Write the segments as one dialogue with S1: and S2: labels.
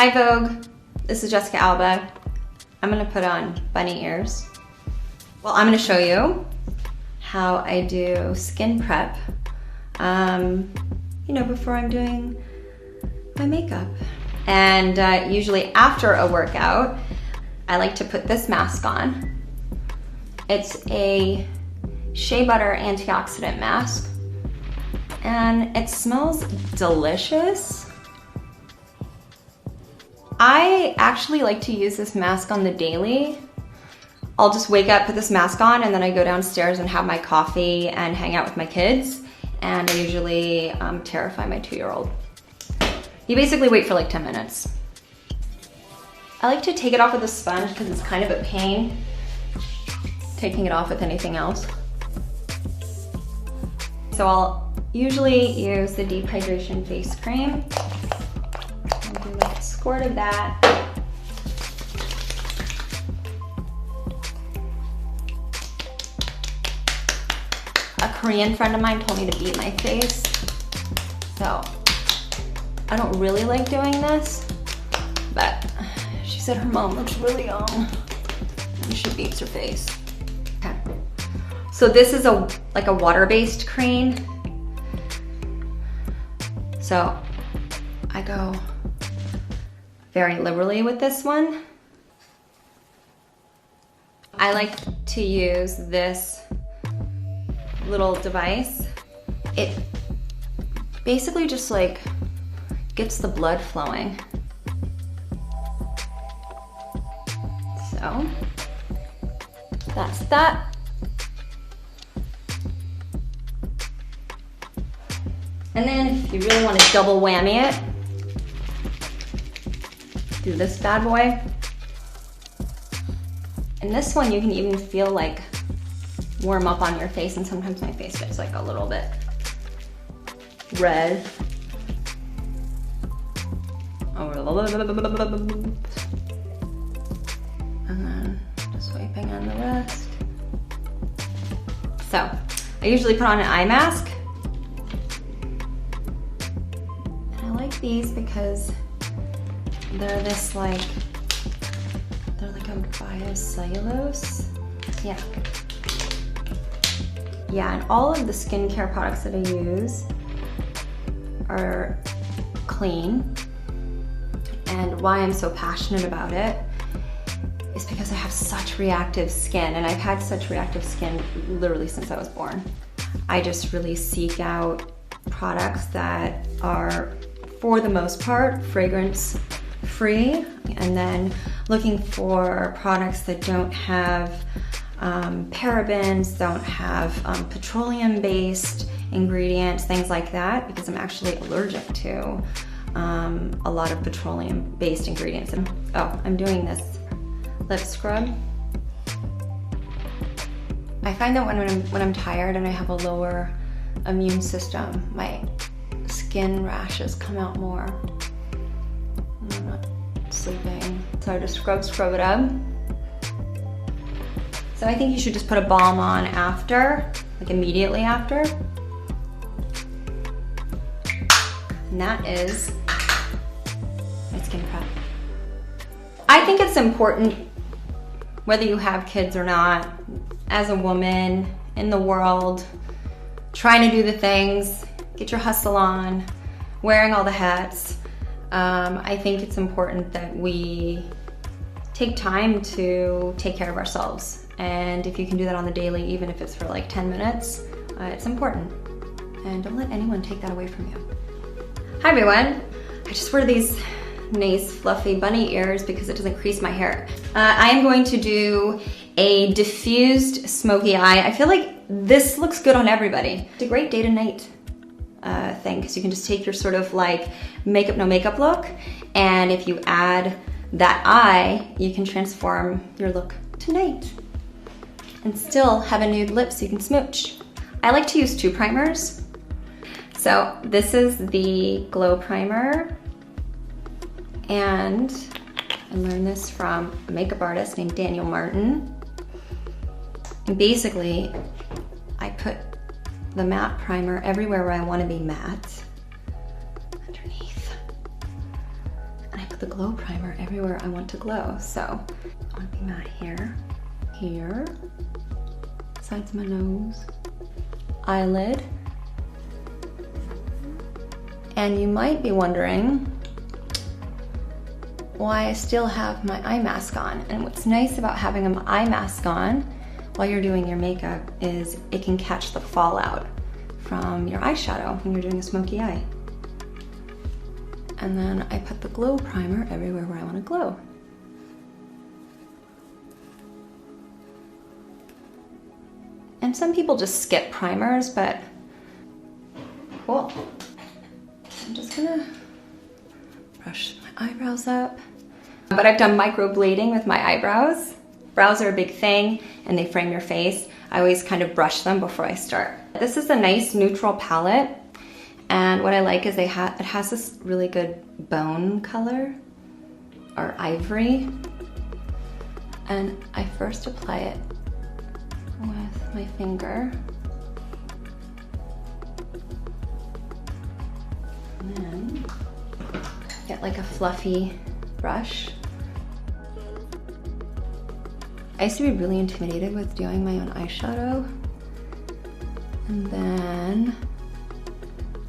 S1: Hi Vogue, this is Jessica Alba. I'm gonna put on bunny ears. Well, I'm gonna show you how I do skin prep, you know, before I'm doing my makeup. And usually after a workout, I like to put this mask on. It's a shea butter antioxidant mask, and it smells delicious. I actually like to use this mask on the daily. I'll just wake up, put this mask on, and then I go downstairs and have my coffee and hang out with my kids. And I usually terrify my 2-year-old. You basically wait for like 10 minutes. I like to take it off with a sponge because it's kind of a pain taking it off with anything else. So I'll usually use the deep hydration face cream. I'll do like a squirt of that. A Korean friend of mine told me to beat my face. So I don't really like doing this, but she said her mom looks really young and she beats her face. Okay. So this is like a water-based cream. So I go very liberally with this one. I like to use this little device. It basically just like gets the blood flowing. So that's that. And then if you really want to double whammy it, do this bad boy. And this one you can even feel like warm up on your face, and sometimes my face gets like a little bit red. And then just wiping on the rest. So I usually put on an eye mask. And I like these because they're this like, they're like a biocellulose. Yeah. Yeah, and all of the skincare products that I use are clean. And why I'm so passionate about it is because I have such reactive skin, and I've had such reactive skin literally since I was born. I just really seek out products that are, for the most part, fragrance free, and then looking for products that don't have parabens, don't have petroleum-based ingredients, things like that, because I'm actually allergic to a lot of petroleum-based ingredients. And, oh, I'm doing this lip scrub. I find that when I'm tired and I have a lower immune system, my skin rashes come out more when I'm not sleeping. So I just scrub it up. So I think you should just put a balm on after, like immediately after. And that is my skin prep. I think it's important, whether you have kids or not, as a woman in the world, trying to do the things, get your hustle on, wearing all the hats. I think it's important that we take time to take care of ourselves. And if you can do that on the daily, even if it's for like 10 minutes, it's important. And don't let anyone take that away from you. Hi everyone. I just wear these nice fluffy bunny ears because it doesn't crease my hair. I am going to do a diffused smoky eye. I feel like this looks good on everybody. It's a great day to night thing, because you can just take your sort of like makeup, no makeup look, and if you add that eye, you can transform your look tonight and still have a nude lip so you can smooch. I like to use 2 primers. So this is the Glow Primer, and I learned this from a makeup artist named Daniel Martin. And basically, I put the matte primer everywhere where I want to be matte, underneath, and I put the glow primer everywhere I want to glow. So I want to be matte here, here, sides of my nose, eyelid. And you might be wondering why I still have my eye mask on. And what's nice about having an eye mask on while you're doing your makeup is it can catch the fallout from your eyeshadow when you're doing a smoky eye. And then I put the glow primer everywhere where I want to glow. And some people just skip primers, but cool. I'm just gonna brush my eyebrows up. But I've done microblading with my eyebrows. Brows are a big thing and they frame your face. I always kind of brush them before I start. This is a nice neutral palette. And what I like is it has this really good bone color or ivory. And I first apply it with my finger. And then get like a fluffy brush. I used to be really intimidated with doing my own eyeshadow. And then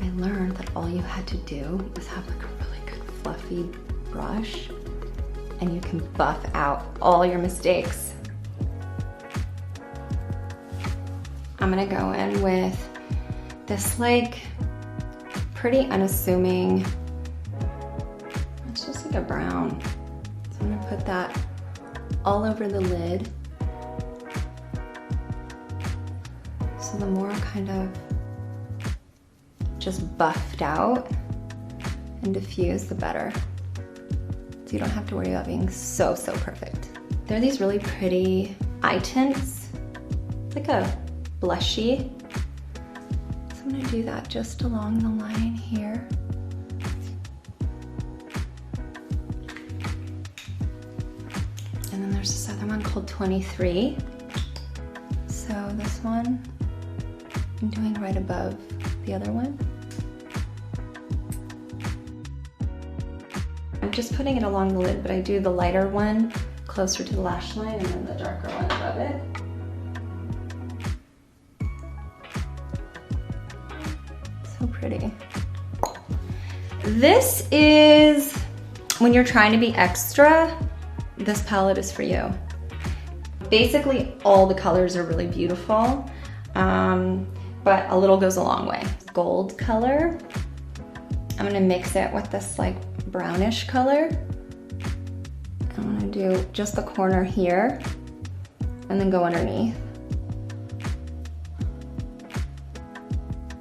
S1: I learned that all you had to do was have like a really good fluffy brush and you can buff out all your mistakes. I'm gonna go in with this like pretty unassuming, it's just like a brown. So I'm gonna put that all over the lid. So the more kind of just buffed out and diffused, the better. So you don't have to worry about being so perfect. There are these really pretty eye tints. It's like a blushy. So I'm gonna do that just along the line here. And then there's this other one called 23. So this one I'm doing right above the other one. I'm just putting it along the lid, but I do the lighter one closer to the lash line and then the darker one above it. So pretty. This is, when you're trying to be extra, this palette is for you. Basically, all the colors are really beautiful, but a little goes a long way. Gold color. I'm gonna mix it with this like brownish color. I'm gonna do just the corner here and then go underneath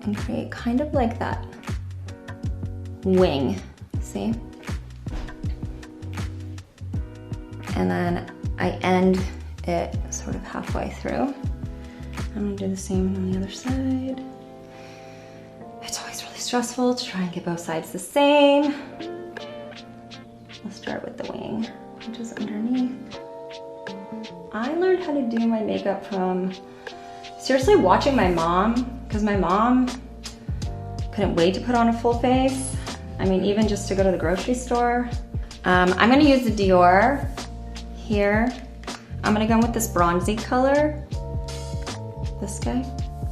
S1: and create kind of like that wing, see? And then I end it sort of halfway through. I'm gonna do the same on the other side. It's always really stressful to try and get both sides the same. Let's start with the wing, which is underneath. I learned how to do my makeup from seriously watching my mom, because my mom couldn't wait to put on a full face. I mean, even just to go to the grocery store. I'm gonna use the Dior here. I'm gonna go in with this bronzy color. This guy,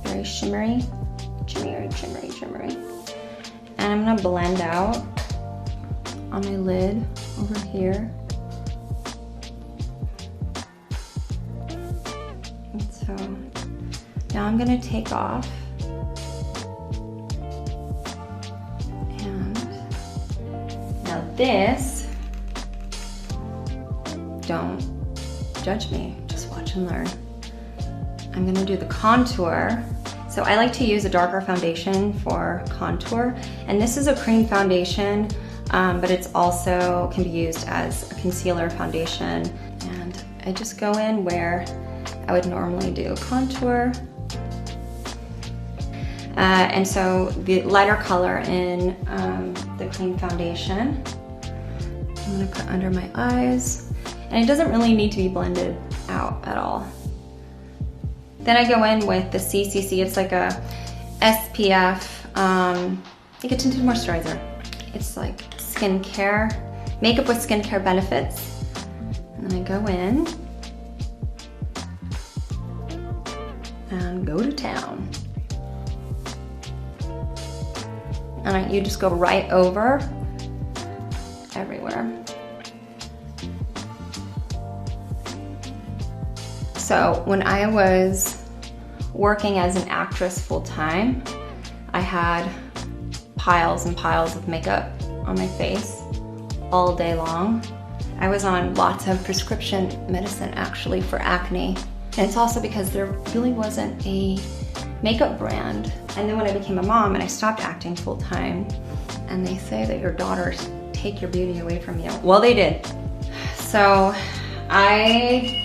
S1: very shimmery, shimmery, shimmery, shimmery. And I'm gonna blend out on my lid over here. And so now I'm gonna take off and now this, don't judge me, just watch and learn. I'm gonna do the contour. So I like to use a darker foundation for contour. And this is a cream foundation, but it's also can be used as a concealer foundation. And I just go in where I would normally do contour. And so the lighter color in the cream foundation, I'm gonna put under my eyes. And it doesn't really need to be blended out at all. Then I go in with the CCC. It's like a SPF, like a tinted moisturizer. It's like skincare. Makeup with skincare benefits. And then I go in and go to town. And you just go right over everywhere. So when I was working as an actress full-time, I had piles and piles of makeup on my face all day long. I was on lots of prescription medicine actually for acne. And it's also because there really wasn't a makeup brand. And then when I became a mom and I stopped acting full-time, and they say that your daughters take your beauty away from you. Well, they did. So I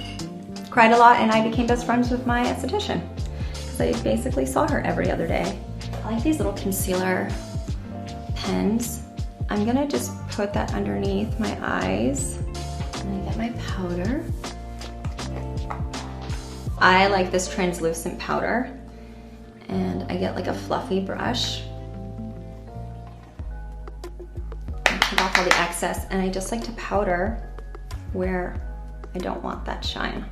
S1: cried a lot and I became best friends with my esthetician because I basically saw her every other day. I like these little concealer pens. I'm gonna just put that underneath my eyes. And I get my powder. I like this translucent powder, and I get like a fluffy brush. Take off all the excess, and I just like to powder where I don't want that shine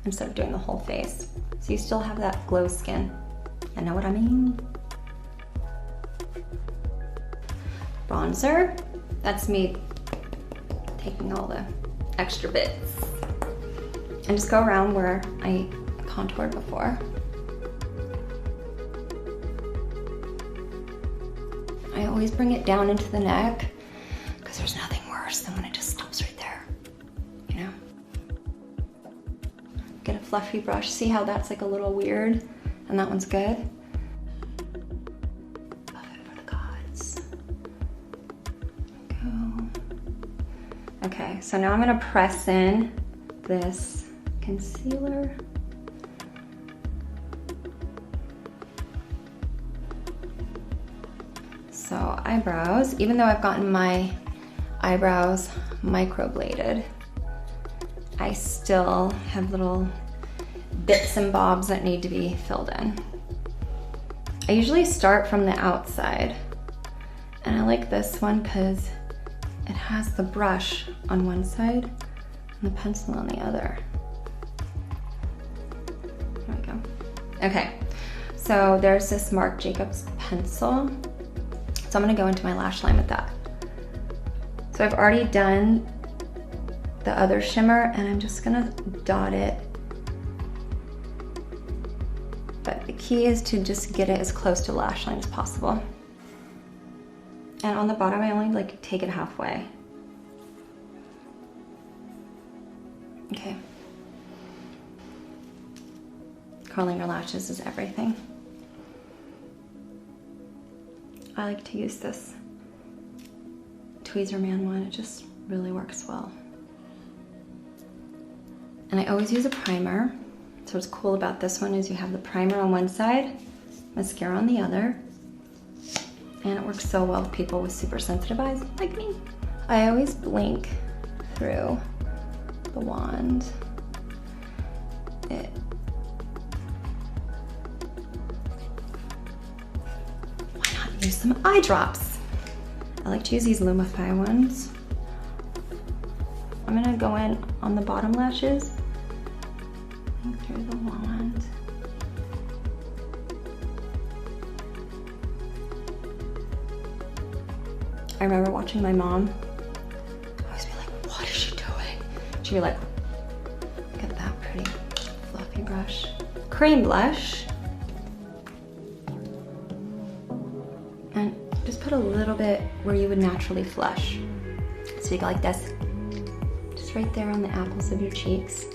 S1: instead of doing the whole face. So you still have that glow skin. You know what I mean? Bronzer, that's me taking all the extra bits and just go around where I contoured before. I always bring it down into the neck because there's nothing worse than when it just stops right there, you know? Get a fluffy brush, see how that's like a little weird and that one's good? Love it for the gods. Go. Okay, so now I'm gonna press in this concealer. So eyebrows, even though I've gotten my eyebrows microbladed, I still have little bits and bobs that need to be filled in. I usually start from the outside, and I like this one because it has the brush on one side and the pencil on the other. There we go. Okay, so there's this Marc Jacobs pencil. So I'm gonna go into my lash line with that. So I've already done the other shimmer and I'm just gonna dot it. But the key is to just get it as close to lash line as possible. And on the bottom, I only like take it halfway. Okay. Curling your lashes is everything. I like to use this Tweezerman one, it just really works well. And I always use a primer. So what's cool about this one is you have the primer on one side, mascara on the other, and it works so well with people with super sensitive eyes like me. I always blink through the wand. Use some eye drops. I like to use these Lumify ones. I'm gonna go in on the bottom lashes and through the wand. I remember watching my mom always be like, what is she doing? She'd be like, look at that pretty fluffy brush. Cream blush. And just put a little bit where you would naturally flush. So you go like this, just right there on the apples of your cheeks.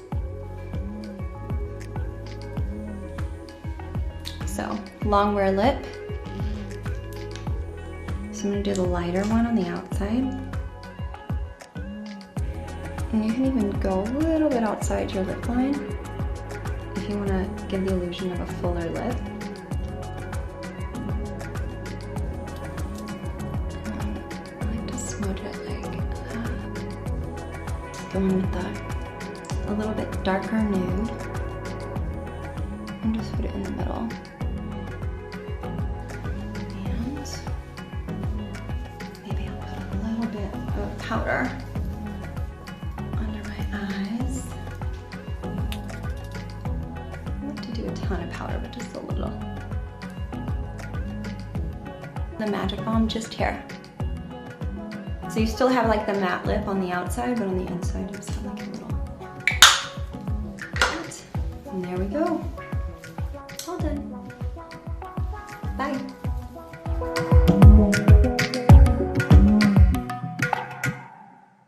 S1: So, long wear lip. So I'm gonna do the lighter one on the outside. And you can even go a little bit outside your lip line if you wanna give the illusion of a fuller lip. Going with that a little bit darker nude and just put it in the middle. And maybe I'll put a little bit of powder do a ton of powder, but just a little. The Magic Bomb just here. So you still have like the matte lip on the outside, but on the inside you just have like a little. And there we go.